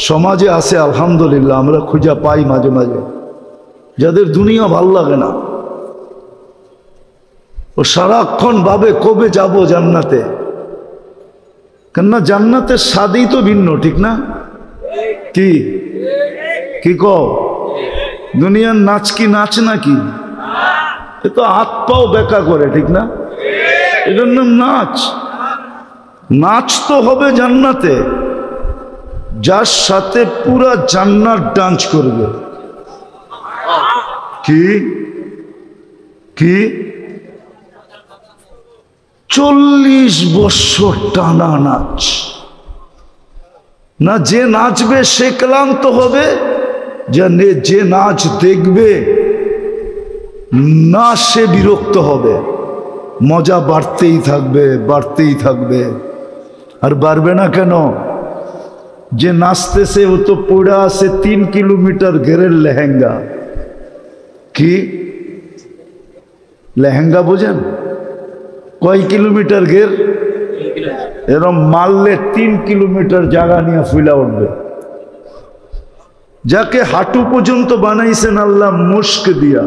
সমাজে, আছে আলহামদুলিল্লাহ, আমরা খুঁজা পাই মাঝে মাঝে, যাদের দুনিয়া ভাল লাগে না। ও সারাক্ষণ ভাবে কবে যাব জান্নাতে। কেননা জান্নাতের স্বাদই তো ভিন্ন, ঠিক না? কি কি কও? দুনিয়ার নাচ কি নাচ নাকি? এ তো হাত পাও বেকা করে, ঠিক না? এটার নাম নাচ। নাচ তো হবে জান্নাতে, যার সাথে পুরা জান্নাত ডান্স করবে। কি কি 40 বছর টানা নাচ না, যে নাচবে সে ক্লান্ত হবে, যে নাচ দেখবে না সে বিরক্ত হবে। মজা বাড়তেই থাকবে, বাড়তেই থাকবে। আর বাড়বে না কেন? যে নাচতেছে ও তো পড়ে আছে 3 কিলোমিটার ঘেরের লেহেঙ্গা। কি লেহেঙ্গা বোঝেন? কয় কিলোমিটার ঘের? এরম মারলে 3 কিলোমিটার জায়গা নিয়ে ফুলা উঠবে। যাকে হাঁটু পর্যন্ত বানাইছেন আল্লাহ মুস্ক দিয়া,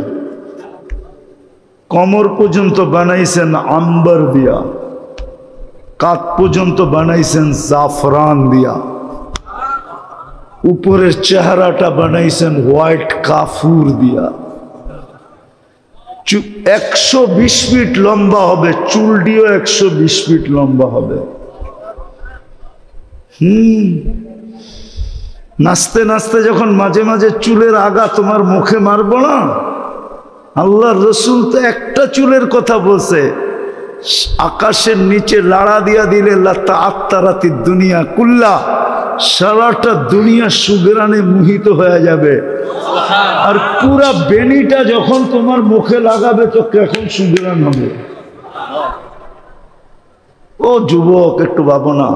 কমর পর্যন্ত বানাইছেন আম্বার দিয়া, কাত পর্যন্ত বানাইছেন জাফরান দিয়া, উপরের চেহারাটা বানাইছেন হোয়াইট কাফুর দিয়া, 120 ফিট লম্বা হবে, চুলটিও 120 ফিট লম্বা হবে। নাচতে নাচতে যখন মাঝে মাঝে চুলের আগা তোমার মুখে মারবো না, আল্লাহর রসুল তো একটা চুলের কথা বলছে, আকাশের নিচে লাড়া দিয়া দিলে লাতা আত্মারাতি দুনিয়া কুল্লা, সারাটা দুনিয়া সুগরানে মোহিত হয়ে যাবে। আর পুরা বেনিটা যখন তোমার মুখে লাগাবে তো কখন সুগরান হবে। ও যুবক একটু ভাবো না।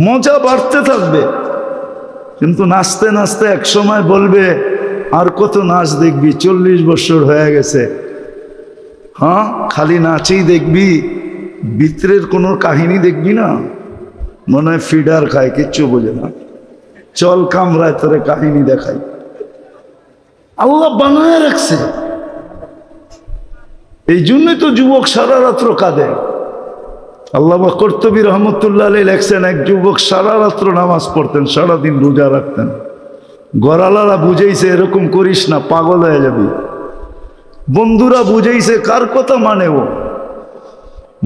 মজা বাড়তে থাকবে, কিন্তু নাচতে নাচতে এক সময় বলবে আর কত নাচ দেখবি, 40 বছর হয়ে গেছে, হ্যাঁ, খালি নাচেই দেখবি, ভিতরের কোনো কাহিনী দেখবি না। মনে হয় ফিডার খায়, কিচ্ছু বোঝে না। চল কামরায় তোরে কাহিনী দেখাই। আল্লাহ বানায় রাখছে। এই জন্যই তো যুবক সারা রাত্র কাঁদে। আল্লামা কর্তুবী রহমতুল্লাহ আলাইহি লেখছেন, এক যুবক সারা রাত্র নামাজ পড়তেন, সারাদিন রোজা রাখতেন। গড়ালারা বুঝাইছে এরকম করিস না, পাগল হয়ে যাবি। বন্ধুরা বুঝাইছে, কার কথা মানে ও?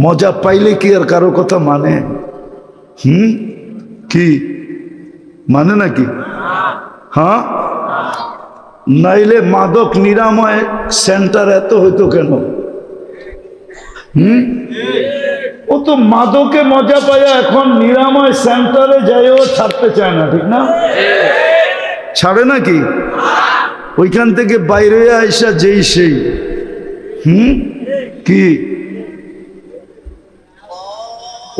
মজা পাইলে কি আর কারো কথা মানে? কি মানে নাকি? হ্যাঁ, নাইলে মাদক নিরাময় সেন্টার এত হইতো কেন? ও তো মাদকে মজা পায়, এখন নিরাময় সেন্টারে যাইও ছাড়তে চায় না, ঠিক না? ছাড়ে নাকি? ওইখান থেকে বাইরে আইসা যেই সেই কি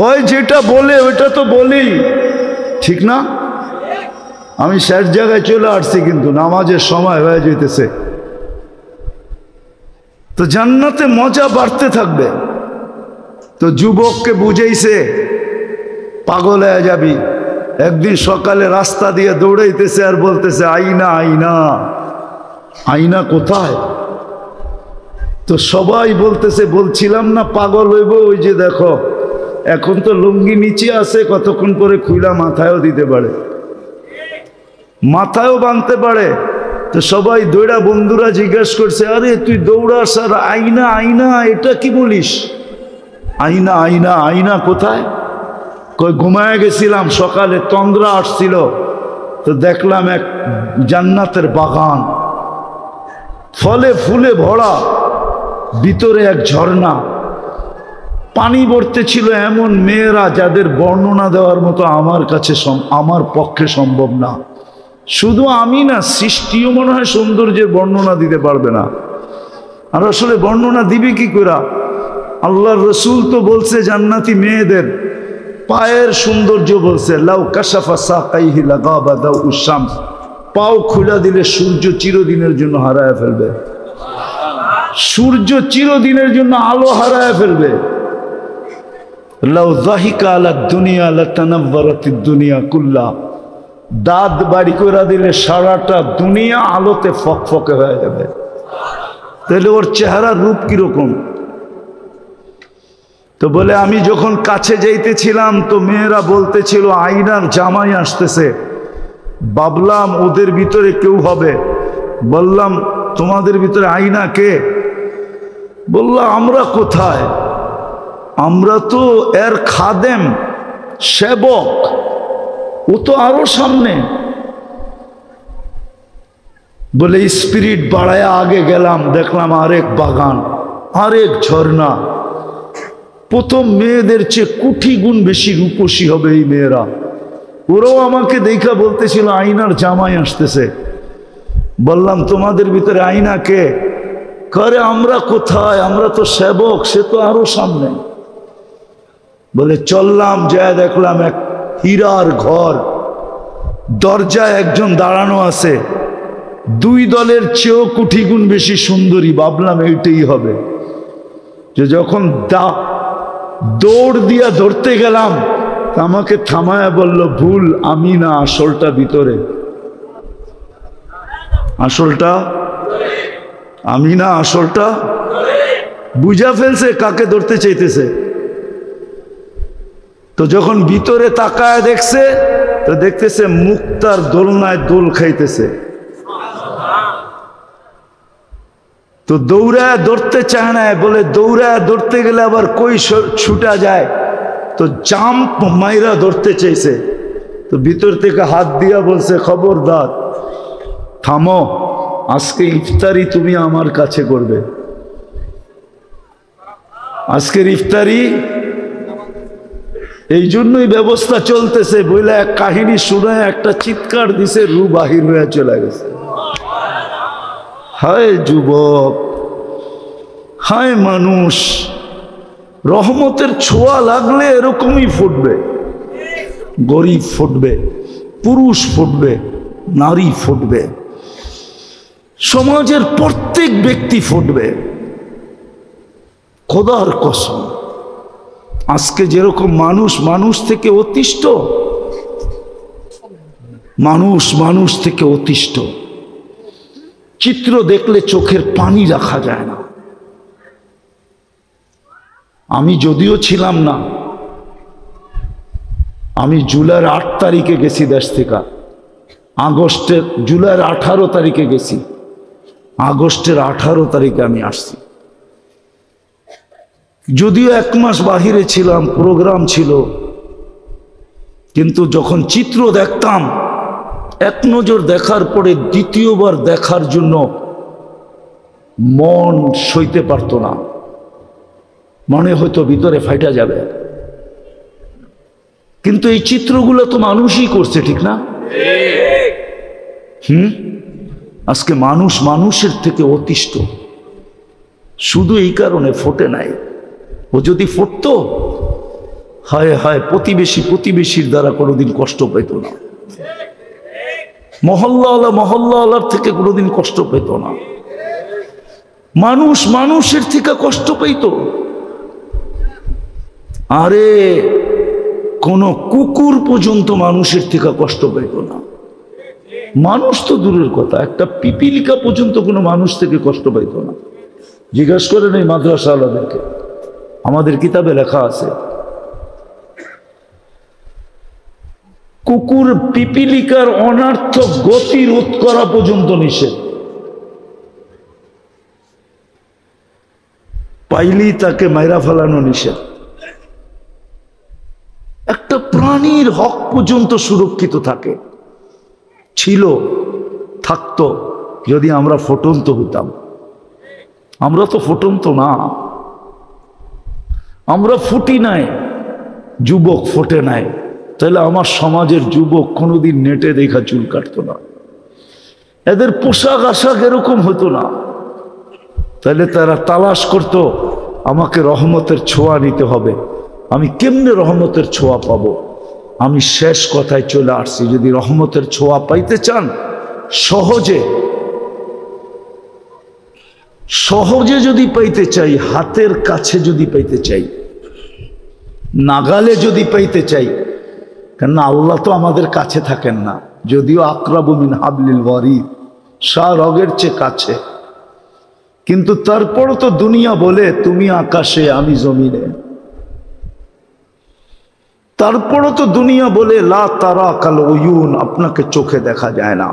ওই যেটা বলে ওইটা তো বলি, ঠিক না? আমি শেষ জায়গায় চলে আসছি, কিন্তু নামাজের সময় হয়ে যেতেছে। তো জান্নাতে মজা বাড়তে থাকবে। তো যুবককে বুঝাইছে, পাগল হয়ে যাবি। একদিন সকালে রাস্তা দিয়ে দৌড়াইতেছে আর বলতেছে, আইনা আইনা। আইনা কোথায়? তো সবাই বলতেছে, বলছিলাম না পাগল হইব, ওই যে দেখো এখন তো লুঙ্গি নিচে আছে, কতক্ষণ পরে খুইলা মাথায়ও দিতে পারে, মাথায়ও বাঁধতে পারে। তো সবাই দৌড়া, বন্ধুরা জিজ্ঞাসা করছে, আরে তুই দৌড়াস আর আইনা আইনা, এটা কি বলিস? আইনা আইনা, আইনা কোথায়? কই ঘুমায় গেছিলাম, সকালে তন্দ্রা আসছিল, তো দেখলাম এক জান্নাতের বাগান, ফলে ফুলে ভরা, ভিতরে এক ঝর্ণা, পানি ভরতে ছিল এমন মেয়েরা যাদের বর্ণনা দেওয়ার মতো আমার পক্ষে সম্ভব না। শুধু আমি না, সৃষ্টিও মনে হয় সৌন্দর্যের বর্ণনা দিতে পারবে না। আর আসলে বর্ণনা দিবে কি করে? আল্লাহর রসুল তো বলছে জান্নাতি মেয়েদের পায়ের সৌন্দর্য বলছে, লাউ কাশাফা সাকাইহি লাগাবা দাউস শামস, পাও খুলে দিলে সূর্য চিরদিনের জন্য হারায় ফেলবে। সূর্য চিরদিনের জন্য আলো হারায় ফেলবে। লাউ যাহিকা আলা দুনিয়া লাতানাওয়ারাতিদ দুনিয়া কুল্লা, দাঁত বাড়ি করে দিলে সারাটা দুনিয়া আলোতে ফকফকে হয়ে যাবে। তাহলে ওর চেহারার রূপ কিরকম? তো বলে, আমি যখন কাছে যাইতেছিলাম তো মেয়েরা বলতেছিল আইনার জামাই আসতেছে। ভাবলাম ওদের ভিতরে কেউ হবে। বললাম, তোমাদের ভিতরে আইনা কে? বললাম, আমরা কোথায়? আমরা তো এর খাদেম, সেবক, ও তো আরো সামনে। বলে স্পিরিট বাড়ায় আগে গেলাম, দেখলাম আরেক বাগান, আরেক ঝর্ণা। প্রথম মেয়েদের চেয়ে কোটি গুণ বেশি রূপসী হবে এই মেয়েরা। ওরাও আমাকে দেখা বলতেছিল আইনার জামাই আসতেছে। বললাম, তোমাদের ভিতরে আইনা কে? করে আমরা কোথায়, আমরা তো সেবক, সে তো আরো সামনে। বলে চললাম, যা দেখলাম এক হীরার ঘর, দরজায় একজন দাঁড়ানো আছে, দুই দলের চেয়েও কোটি গুণ বেশি সুন্দরী। ভাবলাম এইটাই হবে। যে যখন দৌড় দিয়া ধরতে গেলাম, আমাকে থামায়া বলল, ভুল, আমি না, আসলটা ভিতরে। আসলটা আমি না, আসলটা। বুঝা ফেলছে কাকে ধরতে চাইতেছে। তো যখন ভিতরে তাকায় দেখছে, তো দেখতেছে মুক্তার দোলনায় দোল খাইতেছে। তো দৌড়ায় ধরতে চায় না, বলে দৌড়ায় ধরতে গেলে আবার কই ছুটা যায়, তো জাম্প মাইরা ধরতে চাইছে। তো ভিতর থেকে হাত দিয়া বলছে, খবরদার, থামো, আজকে ইফতারি তুমি আমার কাছে করবে। আজকের ইফতারি এই জন্যই ব্যবস্থা চলতেছে। বইলে এক কাহিনী শুনে একটা চিৎকার দিছে, রু বাহির হয়ে চলে গেছে। হায় যুবক, হায় মানুষ, রহমতের ছোঁয়া লাগলে এরকমই ফুটবে। গরিব ফুটবে, পুরুষ ফুটবে, নারী ফুটবে, সমাজের প্রত্যেক ব্যক্তি ফুটবে। খোদার কসম, আজকে যেরকম মানুষ মানুষ থেকে অতিষ্ঠ, মানুষ মানুষ থেকে অতিষ্ঠ, চিত্র দেখলে চোখের পানি রাখা যায় না। আমি যদিও ছিলাম না, আমি জুলাইয়ের 8 তারিখে গেছি দেশ থেকে, আগস্টের জুলাইয়ের 18 তারিখে গেছি, আগস্টের 18 তারিখে আমি আসছি। যদিও 1 মাস বাহিরে ছিলাম, প্রোগ্রাম ছিল, কিন্তু যখন চিত্র দেখতাম, এক নজর দেখার পরে দ্বিতীয়বার দেখার জন্য মন সইতে পারত না, মনে হয়তো ভিতরে ফাইটা যাবে। কিন্তু এই চিত্রগুলো তো মানুষই করছে, ঠিক না? আজকে মানুষ মানুষের থেকে অতিষ্ঠ, শুধু এই কারণে ফোটে নাই। ও যদি ফুটতো, হায় হায়, প্রতিবেশী প্রতিবেশীর দ্বারা কোনোদিন কষ্ট পেত না, মহল্লাওয়ালার থেকে কোনোদিন কষ্ট পেত না, মানুষ মানুষের থেকে কষ্ট পেত। আরে কোন কুকুর পর্যন্ত মানুষের থেকে কষ্ট পেত না। মানুষ তো দূরের কথা, একটা পিপিলিকা পর্যন্ত কোনো মানুষ থেকে কষ্ট পাইত না। জিজ্ঞাসা করেন এই মাদ্রাসাওয়ালাদেরকে, আমাদের কিতাবে লেখা আছে কুকুর পিপিলিকার অনার্থক গতি রোধ করা পর্যন্ত নিষেধ, পাইলেই তাকে মাইরা ফেলানো নিষেধ। একটা প্রাণীর হক পর্যন্ত সুরক্ষিত থাকে, ছিল, থাকতো যদি আমরা ফুটন্ত হইতাম। আমরা তো ফুটন্ত না, আমরা ফুটি নাই, যুবক ফোটে নাই। তাহলে আমার সমাজের যুবক কোনোদিন নেটে দেখা চুল কাটতো না, এদের পোশাক আশাক এরকম হতো না। তাহলে তারা তালাশ করত, আমাকে রহমতের ছোঁয়া নিতে হবে, আমি কেমনে রহমতের ছোঁয়া পাবো? আমি শেষ কথায় চলে আসছি, যদি রহমতের ছোঁয়া পাইতে চান, সহজে সহজে যদি পাইতে চাই, হাতের কাছে যদি পাইতে চাই, নাগালে যদি পাইতে চাই, কেননা আল্লাহ তো আমাদের কাছে থাকেন না, যদিও আকরাবু মিন হাবলিল ওয়ারিদ, রগের চেয়ে কাছে, কিন্তু তারপরও তো দুনিয়া বলে তুমি আকাশে আমি জমিনে। তারপরও তো দুনিয়া বলে লা তারা কাল উয়ুন, আপনাকে চোখে দেখা যায় না,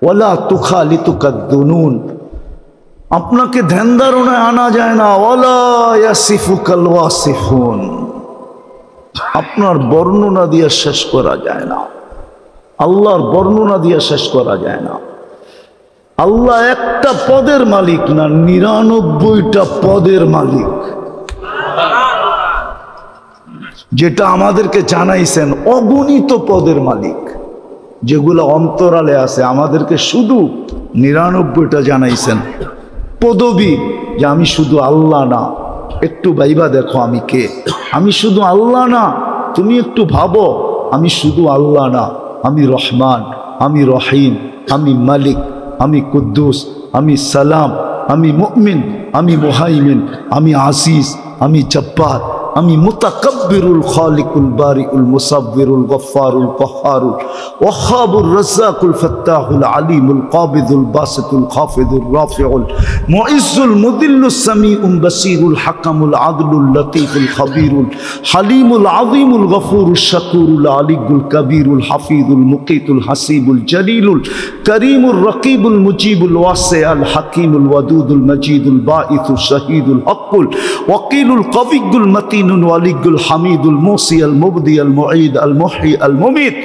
ওয়ালা তুখালিতুকাদ দুনুন, আপনাকে ধ্যান ধারণায় আনা যায় না, ওয়ালা ইয়াসিফুকাল ওয়াসিফুন, আপনার বর্ণনা দিয়ে শেষ করা যায় না, আল্লাহর বর্ণনা দিয়ে শেষ করা যায় না। আল্লাহ একটা পদের মালিক না, 99টা পদের মালিক, যেটা আমাদেরকে জানাইছেন, অগণিত পদের মালিক, যেগুলো অন্তরালে আছে, আমাদেরকে শুধু 99টা জানাইছেন। পদবী, যে আমি শুধু আল্লাহ না, একটু ভাইবা দেখো আমি কে, আমি শুধু আল্লাহ না, তুমি একটু ভাবো আমি শুধু আল্লাহ না, আমি রহমান, আমি রহিম, আমি মালিক, আমি কুদ্দুস, আমি সালাম, আমি মুমিন, আমি মুহাইমিন, আমি আজিজ, আমি জব্বার, আমি মুতাকাব্বিরুল খালিকুল বারিউল মুসাব্বিরুল গফফারুল কহ্হারুল ওয়াহ্হাবুর রাজ্জাকুল ফাত্তাহুল আলিমুল কাবিদুল বাসিতুল খাফিদুর রাফিউল মুইজ্জুল মুদিল্লুস সামিউল বাসিরুল হাকামুল আদলুল লতীফুল খাবীরুল হালিমুল আযীমুল গফুরুশ শাকুরুল আলিয়ুল কবীরুল হাফিজুল মুকিতুল হাসিবুল জলিলুল করিমুর রকিবুল মুজিবুল ওয়াসিউল হাকিমুল ওয়াদুদুল মজিদুল বাঈসুল শাহীদুল হকুল ওয়াকিলুল কবিয়ুল মতিন ولي الحميد الموصي المبدي المعيد المحيي المميت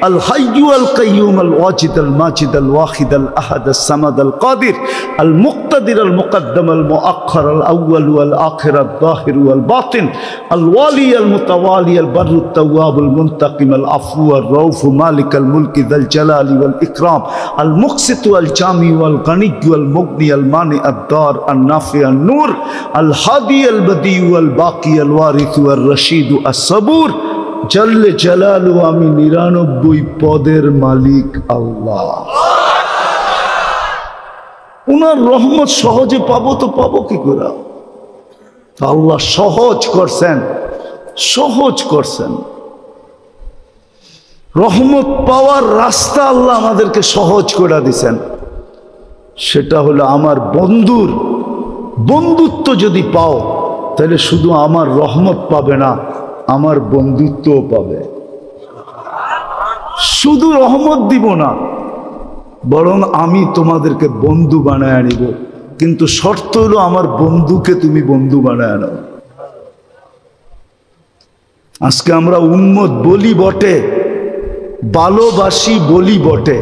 الحي القيوم الواجد الماجد الواحد الأحد الصمد القادر المقتدر المقدم المؤخر الأول والآخر الظاهر والباطن الوالي المتوالي البر التواب المنتقم العفو الرؤوف مالك الملك ذا الجلال والإكرام المقسط الجامع والغني والمغني المانع الدار النافع النور الهادي البديع والباقي الوارث রশিদ আসবুর জল্লে জালালু, আমি 99 পদের মালিক আল্লাহ। উনার রহমত সহজে পাবো তো পাবো কি করে? আল্লাহ সহজ করছেন, সহজ করছেন। রহমত পাওয়ার রাস্তা আল্লাহ আমাদেরকে সহজ করে দিছেন। সেটা হলো আমার বন্ধুর বন্ধুত্ব যদি পাও তাহলে শুধু আমার রহমত পাবে না, আমার বন্ধুত্বও পাবে। শুধু রহমত দিব না, বরং আমি তোমাদেরকে বন্ধু বানায় আনিব। কিন্তু শর্ত হলো আমার বন্ধুকে তুমি বন্ধু বানায় আনো। আজকে আমরা উম্মত বলি বটে, ভালোবাসি বলি বটে,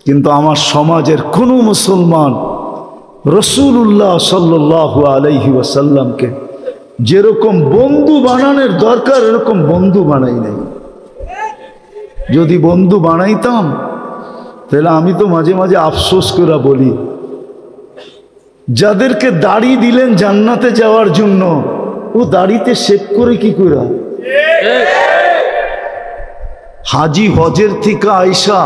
কিন্তু আমার সমাজের কোনো মুসলমান রাসূলুল্লাহ সাল্লাল্লাহু আলাইহি ওয়াসাল্লামকে যেরকম বন্ধু বানানোর দরকার এরকম বন্ধু বানাই নাই। যদি বন্ধু বানাইতাম তাহলে আমি তো মাঝে মাঝে আফসোস করে বলি, যাদেরকে দাড়ি দিলেন জান্নাতে যাওয়ার জন্য, ও দাড়িতে শেভ করে কি করে? হাজি হজের থেকে আয়সা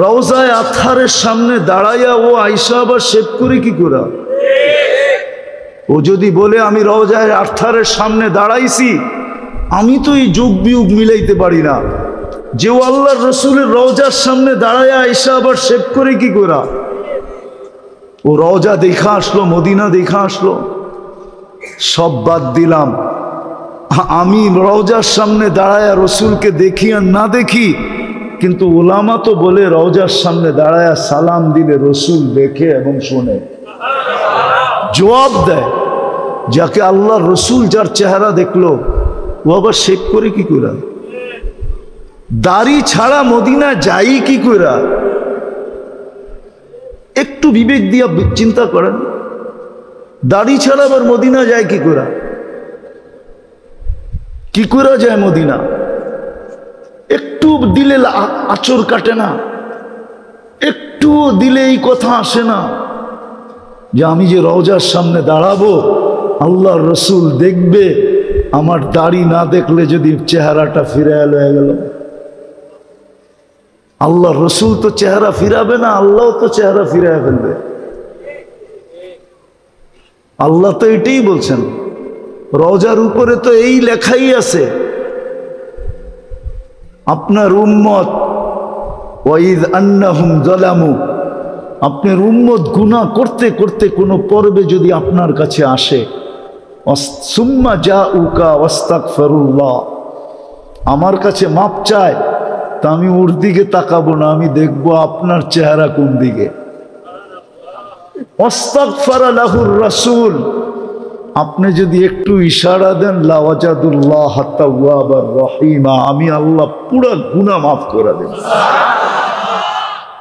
রওজায়ে আতহারের সামনে দাঁড়াইয়া ও আয়সা আবার শেভ করে কি করে? ও যদি বলে আমি রওজায়ে আতহারের সামনে দাঁড়াইছি, আমি তো এই যুগ বিয়োগ মিলাইতে পারি না যে ও আল্লাহর রসুলের রওজার সামনে দাঁড়াইয়া আয়সা আবার শেভ করে কি করে? ও রওজা দেখা আসলো, মদিনা দেখা আসলো, সব বাদ দিলাম। আমি রওজার সামনে দাঁড়ায়া রসুলকে দেখি আর না দেখি, কিন্তু ওলামা তো বলে রওজার সামনে দাঁড়ায়া সালাম দিলে রসুল দেখে এবং শোনে, জবাব দেয়। যাকে আল্লাহ রসুল যার চেহারা দেখলো ও আবার শেভ করে কি করে? দাড়ি ছাড়া মদিনা যাই কি করে? একটু বিবেক দিয়া চিন্তা করেন, দাড়ি ছাড়া আবার মদিনা যায় কি করে? কি করে যায় মদিনা? একটু দিলে আচর কাটে না, একটু দিলে এই কথা আসে না যে আমি যে রওজার সামনে দাঁড়াবো আল্লাহর রসুল দেখবে, আমার দাড়ি না দেখলে যদি চেহারাটা ফিরে হয়ে গেল। আল্লাহ রসুল তো চেহারা ফিরাবে না, আল্লাহ তো চেহারা ফিরে ফেলবে। আল্লাহ তো এটাই বলছেন, রওজার উপরে তো এই লেখাই আছে, আপনার উম্মত ওয়াইদ আন্নাহুম যালামু, আপনার উম্মত গুনাহ করতে করতে কোনো পর্বে যদি আপনার কাছে আসে, সুম্মা জাউকা ওয়াস্তাগফিরুল্লাহ, আমার কাছে মাপ চায়, তা আমি ওর দিকে তাকাবো না, আমি দেখবো আপনার চেহারা কোন দিকে। ওয়াস্তাগফারা লাহুর রাসূল, আপনি যদি একটু ইশারা দেন লাওয়াজাদুল্লাহ তাওয়াবার রহিমা, আমি আল্লাহ পুরো গুনাহ মাফ করে দেব।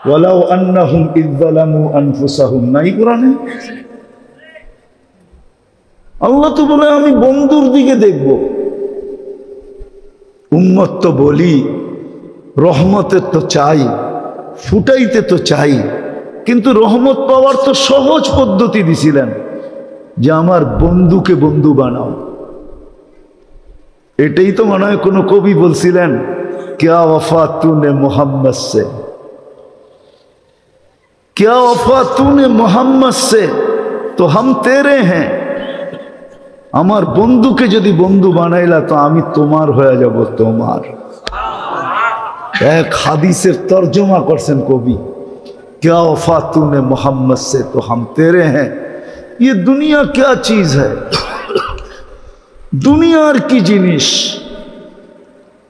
ওয়ালাউ আন্নাহুম ইযযালামু আনফুসাহুম, নাই কোরআনে? আল্লাহ তো বলে আমি বন্ধুর দিকে দেখব। উম্মত তো বলি রহমতের তো চাই, ফুটাইতে তো চাই, কিন্তু রহমত পাওয়ার তো সহজ পদ্ধতি দিছিলেন যে আমার বন্ধুকে বন্ধু বানাও। এটাই তো মনে হয় কোনো কবি বলছিলেন, ক্যা ওয়াফা তুনে মোহাম্মদ সে, ক্যা ওয়াফা তুনে মোহাম্মদ সে তো হাম তেরে হ্যাঁ। আমার বন্ধুকে যদি বন্ধু বানাইলা তো আমি তোমার হয়ে যাব, তোমার। এক হাদিসের তর্জমা করছেন কবি, क्या वफा तूने मोहम्मद से तो हम तेरे हैं। ये दुनिया क्या चीज है? दुनियार की जिनिस,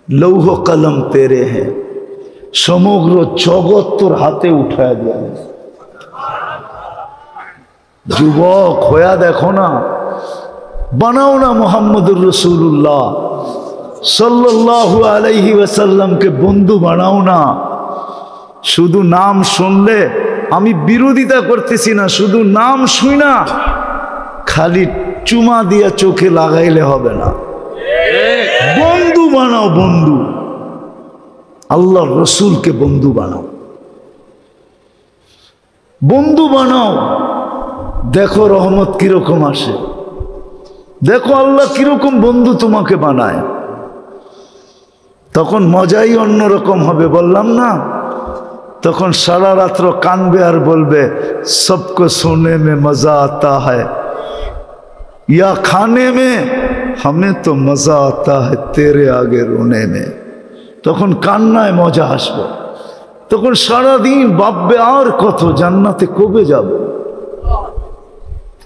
लौह कलम तेरे हैं, समग्र जगत तोर हाथे उठाया दिया। যুবক হয়ে দেখো না, বানাও না মুহাম্মদুর রাসূলুল্লাহ সাল্লাল্লাহু আলাইহি ওয়াসাল্লামকে বন্ধু বানাও না। শুধু নাম শুনলে, আমি বিরোধিতা করতেছি না, শুধু নাম শুই না খালি চুমা দিয়া চোখে লাগাইলে হবে না, বন্ধু বানাও। বন্ধু আল্লাহর রসুলকে বন্ধু বানাও, বন্ধু বানাও। দেখো রহমত কিরকম আসে, দেখো আল্লাহ কিরকম বন্ধু তোমাকে বানায়, তখন মজাই অন্যরকম হবে। বললাম না, তখন সারা রাত্র কানবে আর বলবে সবকো সোনে মে মজা আতা হ্যায়, या खाने में हमें तो मजा आता है तेरे आगे रोने में। তখন কান্নায় মজা আসবে, তখন সারাদিন ভাববে আর কত জান্নাতে কবে যাব,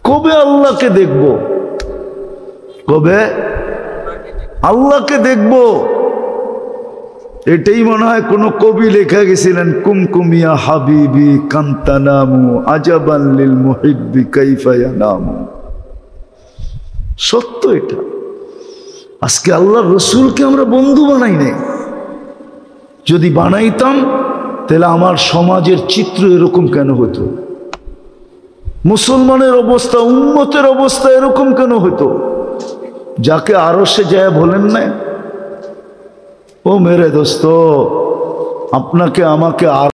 কবে আল্লাহকে দেখব, কবে আল্লাহকে দেখব। এটাই মনে হয় কোন কবি লেখা গেছিলেন, কুমকুমিয়া হাবিবি কান্তানামু আজাবান লিল মুহিব্বি কাইফা ইয়ানামু। সত্য এটা। আজকে আল্লাহর রসুলকে আমরা বন্ধু বানাই নাই। যদি বানাইতাম তাহলে আমার সমাজের চিত্র এরকম কেন হতো? মুসলমানের অবস্থা, উম্মতের অবস্থা এরকম কেন হতো? যাকে আরশে যায় বলেন না, ও মেরে দোস্ত, আপনাকে আমাকে